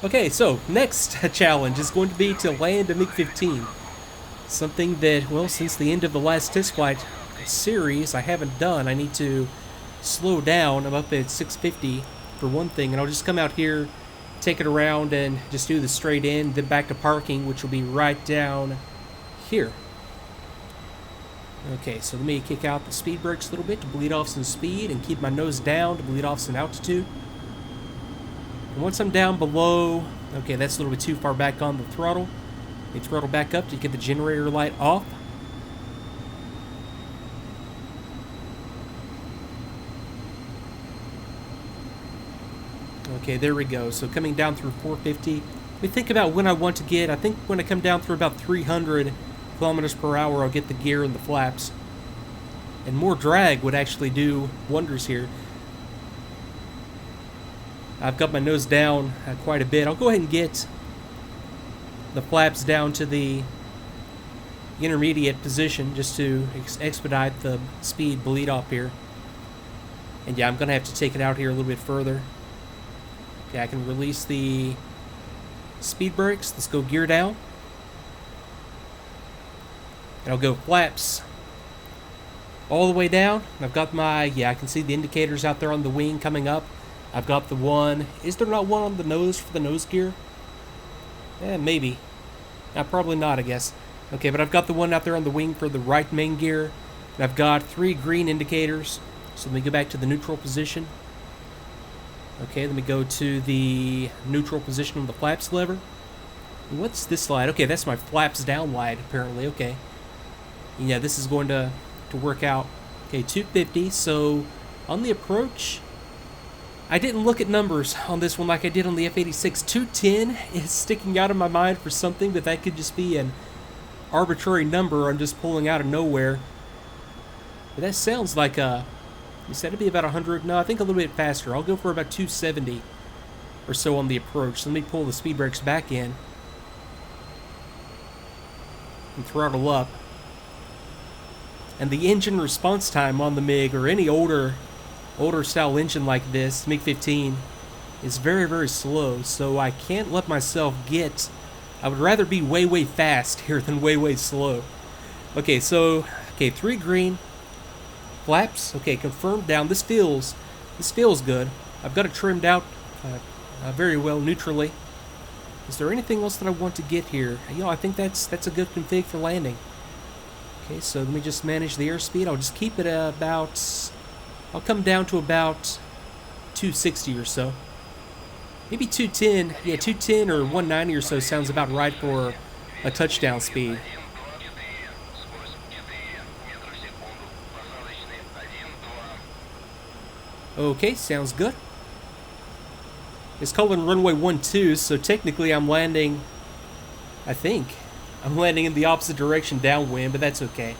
Okay, so next challenge is going to be to land a MiG-15. Something that, well, since the end of the last test flight series, I haven't done. I need to slow down. I'm up at 650 for one thing, and I'll just come out here, take it around, and just do the straight in, then back to parking, which will be right down here. Okay, so let me kick out the speed brakes a little bit to bleed off some speed and keep my nose down to bleed off some altitude. And once I'm down below, okay, that's a little bit too far back on the throttle. You throttle back up to get the generator light off. Okay, there we go. So coming down through 450. Let me think about when I want to get. I think when I come down through about 300 kilometers per hour, I'll get the gear and the flaps. And more drag would actually do wonders here. I've got my nose down quite a bit. I'll go ahead and get the flaps down to the intermediate position just to expedite the speed bleed off here. And yeah, I'm going to have to take it out here a little bit further. Okay, I can release the speed brakes. Let's go gear down. And I'll go flaps all the way down. I've got my, yeah, I can see the indicators out there on the wing coming up. I've got the one, is there not one on the nose for the nose gear? Maybe. Probably not, I guess. Okay, but I've got the one out there on the wing for the right main gear. And I've got 3 green indicators. So let me go back to the neutral position. Okay, let me go to the neutral position on the flaps lever. What's this light? Okay, that's my flaps down light, apparently. Okay. Yeah, this is going to work out. Okay, 250. So on the approach, I didn't look at numbers on this one like I did on the F-86. 210 is sticking out of my mind for something, but that could just be an arbitrary number I'm just pulling out of nowhere. But that sounds like a... You said it'd be about 100? No, I think a little bit faster. I'll go for about 270 or so on the approach. Let me pull the speed brakes back in and throttle up. And the engine response time on the MiG, or any older style engine like this, MiG-15, is very, very slow. So I can't let myself get... I would rather be way, way fast here than way, way slow. Okay, so... Okay, 3 green. Flaps, okay, confirmed down. This feels good. I've got it trimmed out very well neutrally. Is there anything else that I want to get here? You know, I think that's a good config for landing. Okay, so let me just manage the airspeed. I'll just keep it about... I'll come down to about 260 or so. Maybe 210. Yeah, 210 or 190 or so sounds about right for a touchdown speed. Okay, sounds good. It's calling runway 12, so technically I'm landing, I think, I'm landing in the opposite direction downwind, but that's okay.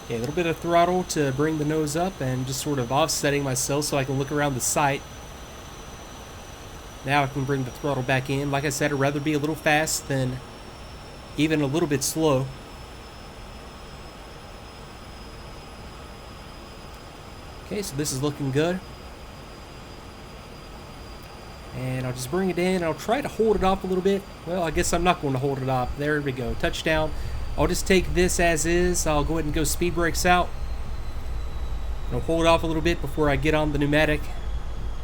Okay, a little bit of throttle to bring the nose up and just sort of offsetting myself so I can look around the sight. Now I can bring the throttle back in. Like I said, I'd rather be a little fast than even a little bit slow. Okay, so this is looking good. And I'll just bring it in. I'll try to hold it off a little bit. Well, I guess I'm not going to hold it off. There we go. Touchdown. I'll just take this as is. I'll go ahead and go speed brakes out. I'll hold off a little bit before I get on the pneumatic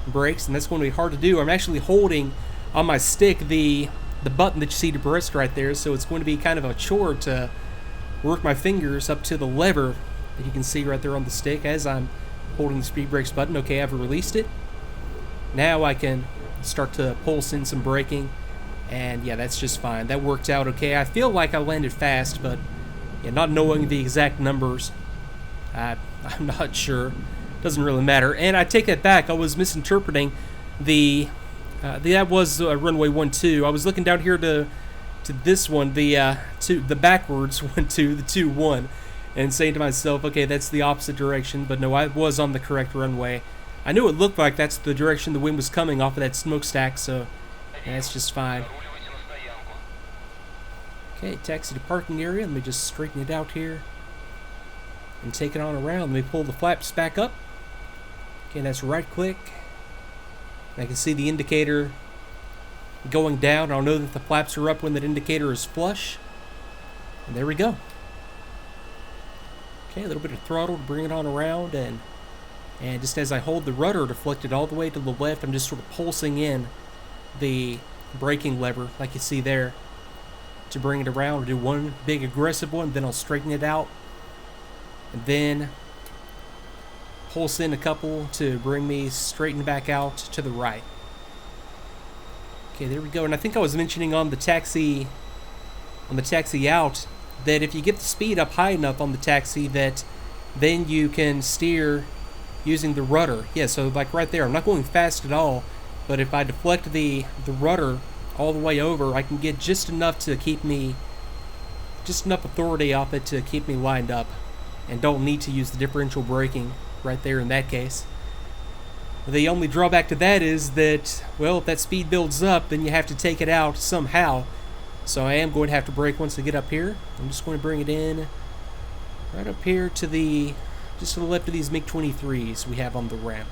brakes, and that's going to be hard to do. I'm actually holding on my stick the button that you see depressed right there, so it's going to be kind of a chore to work my fingers up to the lever that you can see right there on the stick as I'm holding the speed brakes button. Okay, I've released it. Now I can start to pulse in some braking, and yeah, that's just fine. That worked out okay. I feel like I landed fast, but yeah, not knowing the exact numbers, I'm not sure. Doesn't really matter. And I take that back. I was misinterpreting that was runway 12. I was looking down here to this one, the backwards 12, the 21, and saying to myself, okay, that's the opposite direction. But no, I was on the correct runway. I knew it looked like that's the direction the wind was coming off of that smokestack, so yeah, that's just fine. Okay, taxi to parking area. Let me just straighten it out here and take it on around. Let me pull the flaps back up. Okay, that's right click. I can see the indicator going down. I'll know that the flaps are up when that indicator is flush. And there we go. Okay, a little bit of throttle to bring it on around, and just as I hold the rudder deflected all the way to the left, I'm just sort of pulsing in the braking lever, like you see there, to bring it around. Do one big aggressive one, then I'll straighten it out, and then pulse in a couple to bring me straightened back out to the right. Okay, there we go. And I think I was mentioning on the taxi out that if you get the speed up high enough on the taxi, that then you can steer using the rudder. Yeah, so like right there, I'm not going fast at all, but if I deflect the rudder all the way over, I can get just enough to keep me, just enough authority off it to keep me lined up, and don't need to use the differential braking right there in that case. The only drawback to that is that, well, if that speed builds up, then you have to take it out somehow. So I am going to have to brake once I get up here. I'm just going to bring it in right up here to the, just to the left of these MiG-23s we have on the ramp.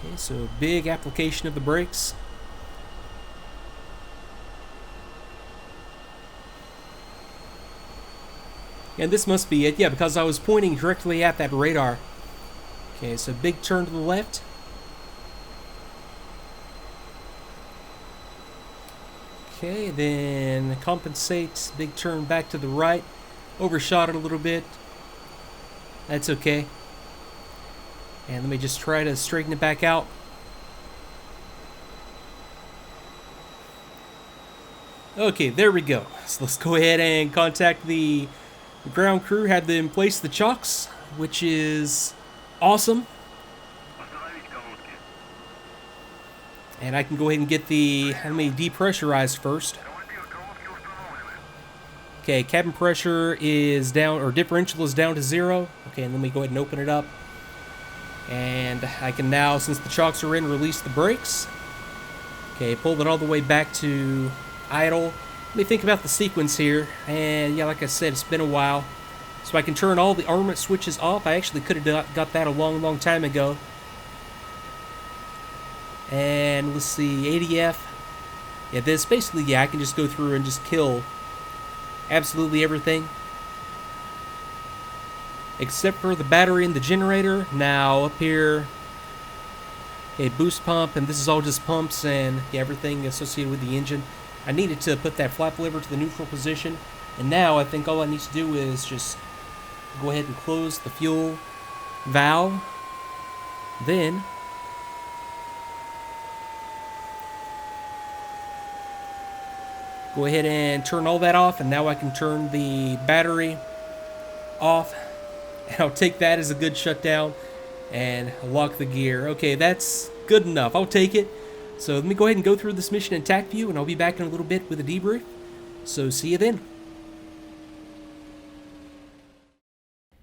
Okay, so big application of the brakes. And this must be it, yeah, because I was pointing directly at that radar. Okay, so big turn to the left. Okay, then compensate, big turn back to the right. Overshot it a little bit. That's okay. And let me just try to straighten it back out. Okay, there we go. So let's go ahead and contact the ground crew, had them place the chocks, which is awesome. And I can go ahead and get the, let me depressurize first. Okay, cabin pressure is down, or differential is down to 0. Okay, and let me go ahead and open it up. And I can now, since the chocks are in, release the brakes. Okay, pull it all the way back to idle. Let me think about the sequence here. And yeah, like I said, it's been a while. So I can turn all the armament switches off. I actually could have got that a long time ago. And let's see, ADF. Yeah, this basically, yeah, I can just go through and just kill absolutely everything. Except for the battery and the generator. Now, up here, a boost pump, and this is all just pumps and yeah, everything associated with the engine. I needed to put that flap lever to the neutral position. And now I think all I need to do is just go ahead and close the fuel valve. Then go ahead and turn all that off, and now I can turn the battery off. And I'll take that as a good shutdown and lock the gear. Okay, that's good enough. I'll take it. So let me go ahead and go through this mission in TACVIEW, and I'll be back in a little bit with a debrief. So see you then.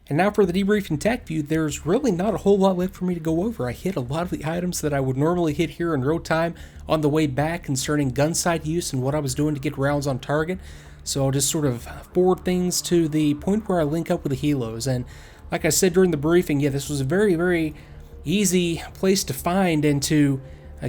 And now for the debrief in TACVIEW, there's really not a whole lot left for me to go over. I hit a lot of the items that I would normally hit here in real time on the way back concerning gun sight use and what I was doing to get rounds on target. So I'll just sort of forward things to the point where I link up with the helos. And like I said during the briefing, yeah, this was a very easy place to find and to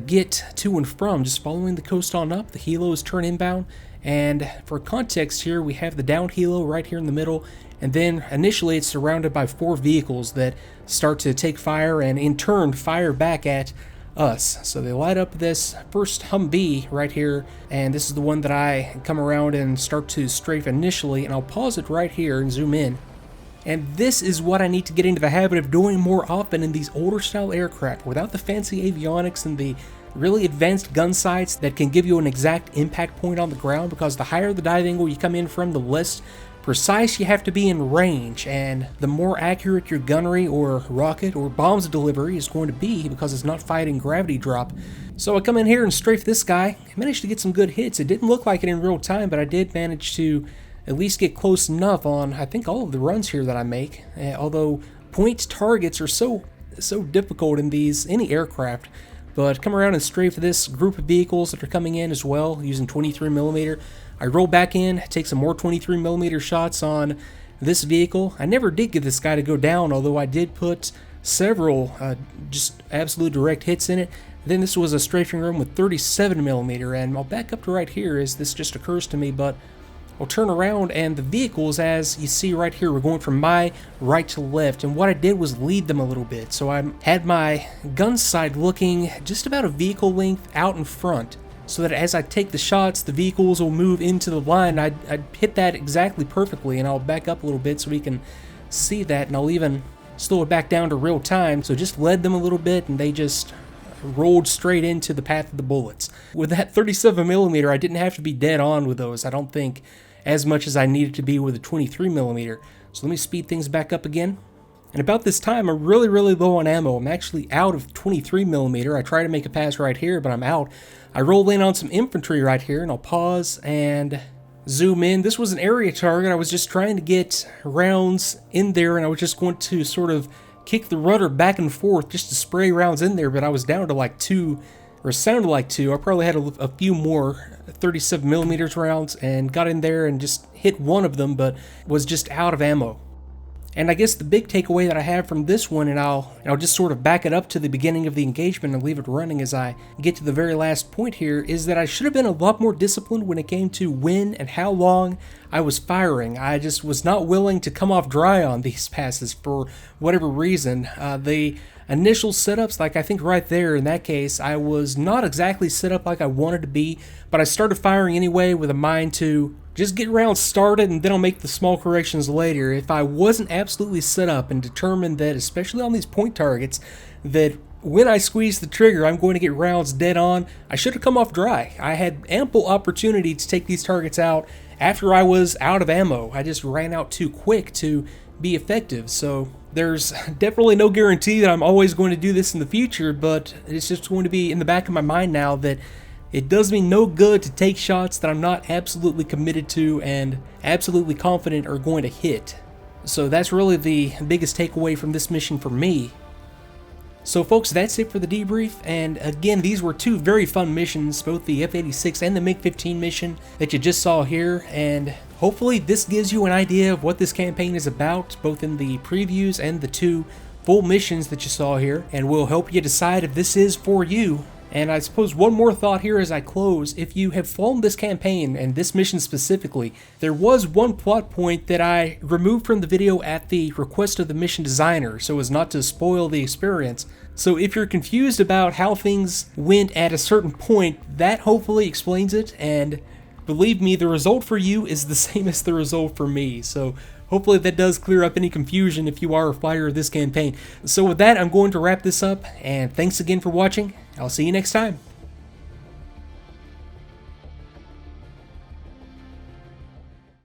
get to and from, just following the coast on up. The helos turn inbound, and for context here, we have the down helo right here in the middle, and then initially it's surrounded by 4 vehicles that start to take fire and in turn fire back at us. So they light up this first Humvee right here, and this is the one that I come around and start to strafe initially, and I'll pause it right here and zoom in. And this is what I need to get into the habit of doing more often in these older style aircraft, without the fancy avionics and the really advanced gun sights that can give you an exact impact point on the ground, because the higher the dive angle you come in from, the less precise you have to be in range, and the more accurate your gunnery or rocket or bombs delivery is going to be, because it's not fighting gravity drop. So I come in here and strafe this guy. I managed to get some good hits. It didn't look like it in real time, but I did manage to at least get close enough on, I think, all of the runs here that I make. Although point targets are so difficult in any aircraft. But come around and strafe this group of vehicles that are coming in as well, using 23mm. I roll back in, take some more 23mm shots on this vehicle. I never did get this guy to go down, although I did put several just absolute direct hits in it. Then this was a strafing run with 37mm, and I'll back up to right here as this just occurs to me, but I'll turn around and the vehicles, as you see right here, were going from my right to left, and what I did was lead them a little bit. So I had my gun sight looking just about a vehicle length out in front, so that as I take the shots, the vehicles will move into the line. I'd hit that exactly perfectly, and I'll back up a little bit so we can see that, and I'll even slow it back down to real time. So just led them a little bit, and they just rolled straight into the path of the bullets. With that 37mm, I didn't have to be dead on with those, I don't think, as much as I needed to be with a 23mm. So let me speed things back up again. And about this time, I'm really low on ammo. I'm actually out of 23mm. I try to make a pass right here, but I'm out. I roll in on some infantry right here, and I'll pause and zoom in. This was an area target. I was just trying to get rounds in there, and I was just going to sort of kick the rudder back and forth just to spray rounds in there, but I was down to like 2, or it sounded like 2. I probably had a few more 37mm rounds and got in there and just hit one of them, but was just out of ammo. And I guess the big takeaway that I have from this one, and I'll just sort of back it up to the beginning of the engagement and leave it running as I get to the very last point here, is that I should have been a lot more disciplined when it came to when and how long I was firing. I just was not willing to come off dry on these passes for whatever reason. The initial setups, like I think right there in that case, I was not exactly set up like I wanted to be, but I started firing anyway with a mind to just get rounds started, and then I'll make the small corrections later. If I wasn't absolutely set up and determined that, especially on these point targets, that when I squeeze the trigger I'm going to get rounds dead on, I should have come off dry. I had ample opportunity to take these targets out after I was out of ammo. I just ran out too quick to be effective. So there's definitely no guarantee that I'm always going to do this in the future, but it's just going to be in the back of my mind now that it does me no good to take shots that I'm not absolutely committed to and absolutely confident are going to hit. So that's really the biggest takeaway from this mission for me. So folks, that's it for the debrief, and again, these were two very fun missions, both the F-86 and the MiG-15 mission that you just saw here, and hopefully this gives you an idea of what this campaign is about, both in the previews and the two full missions that you saw here, and will help you decide if this is for you. And I suppose one more thought here as I close: if you have flown this campaign, and this mission specifically, there was one plot point that I removed from the video at the request of the mission designer so as not to spoil the experience. So if you're confused about how things went at a certain point, that hopefully explains it, and believe me, the result for you is the same as the result for me. So hopefully that does clear up any confusion if you are a fighter of this campaign. So with that, I'm going to wrap this up, and thanks again for watching. I'll see you next time.